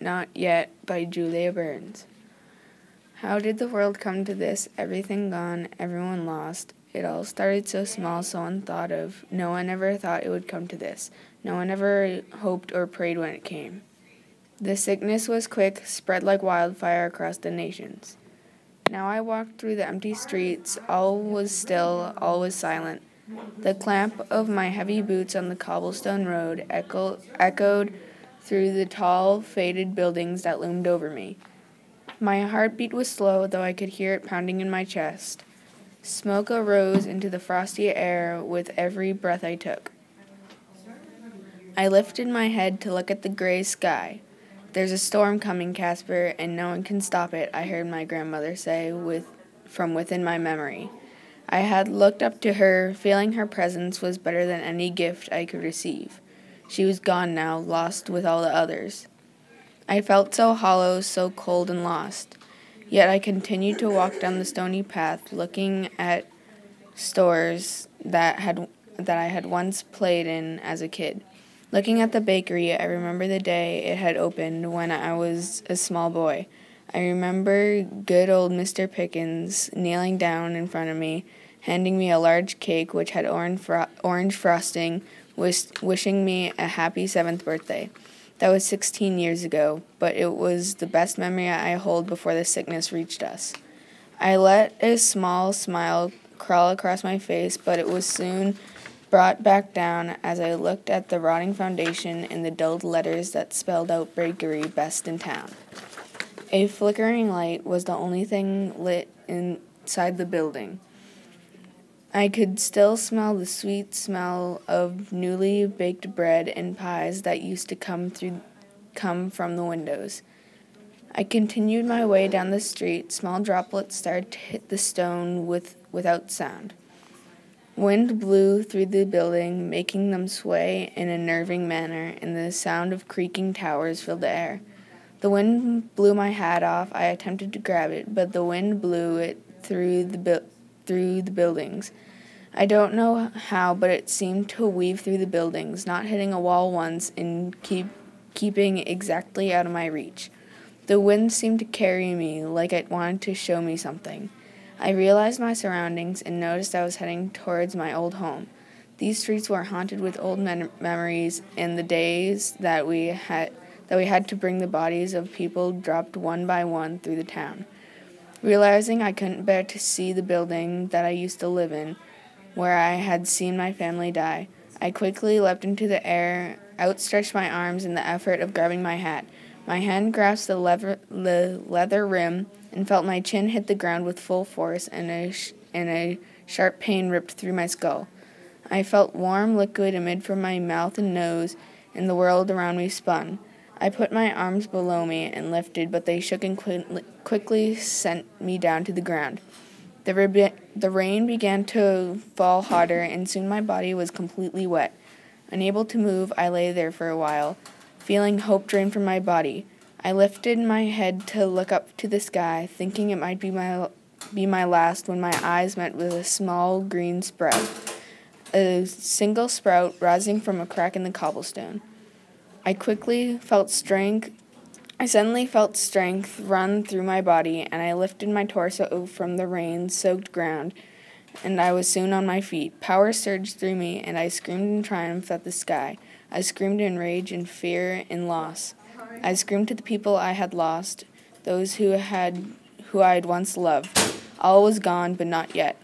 Not Yet by Julia Burns. How did the world come to this? Everything gone, everyone lost. It all started so small, so unthought of. No one ever thought it would come to this. No one ever hoped or prayed when it came. The sickness was quick, spread like wildfire across the nations. Now I walked through the empty streets. All was still, all was silent. The clamp of my heavy boots on the cobblestone road echoed through the tall, faded buildings that loomed over me. My heartbeat was slow, though I could hear it pounding in my chest. Smoke arose into the frosty air with every breath I took. I lifted my head to look at the gray sky. "There's a storm coming, Casper, and no one can stop it," I heard my grandmother say from within my memory. I had looked up to her, feeling her presence was better than any gift I could receive. She was gone now, lost with all the others. I felt so hollow, so cold and lost. Yet I continued to walk down the stony path, looking at stores that I had once played in as a kid. Looking at the bakery, I remember the day it had opened when I was a small boy. I remember good old Mr. Pickens kneeling down in front of me, handing me a large cake which had orange frosting, wishing me a happy 7th birthday. That was 16 years ago, but it was the best memory I hold before the sickness reached us. I let a small smile crawl across my face, but it was soon brought back down as I looked at the rotting foundation and the dulled letters that spelled out bakery best in town. A flickering light was the only thing lit inside the building. I could still smell the sweet smell of newly baked bread and pies that used to come from the windows. I continued my way down the street. Small droplets started to hit the stone without sound. Wind blew through the building, making them sway in a nerving manner, and the sound of creaking towers filled the air. The wind blew my hat off. I attempted to grab it, but the wind blew it through the buildings. I don't know how, but it seemed to weave through the buildings, not hitting a wall once and keeping exactly out of my reach. The wind seemed to carry me, like it wanted to show me something. I realized my surroundings and noticed I was heading towards my old home. These streets were haunted with old memories and the days that we had to bring the bodies of people dropped one by one through the town. Realizing I couldn't bear to see the building that I used to live in, where I had seen my family die, I quickly leapt into the air, outstretched my arms in the effort of grabbing my hat. My hand grasped the leather rim and felt my chin hit the ground with full force, and a sharp pain ripped through my skull. I felt warm liquid emit from my mouth and nose, and the world around me spun. I put my arms below me and lifted, but they shook and quickly sent me down to the ground. The rain began to fall harder, and soon my body was completely wet. Unable to move, I lay there for a while, feeling hope drain from my body. I lifted my head to look up to the sky, thinking it might be my last, when my eyes met with a small green sprout, a single sprout rising from a crack in the cobblestone. I suddenly felt strength run through my body, and I lifted my torso from the rain-soaked ground, and I was soon on my feet. Power surged through me, and I screamed in triumph at the sky. I screamed in rage and fear and loss. I screamed to the people I had lost, those who I had once loved. All was gone, but not yet.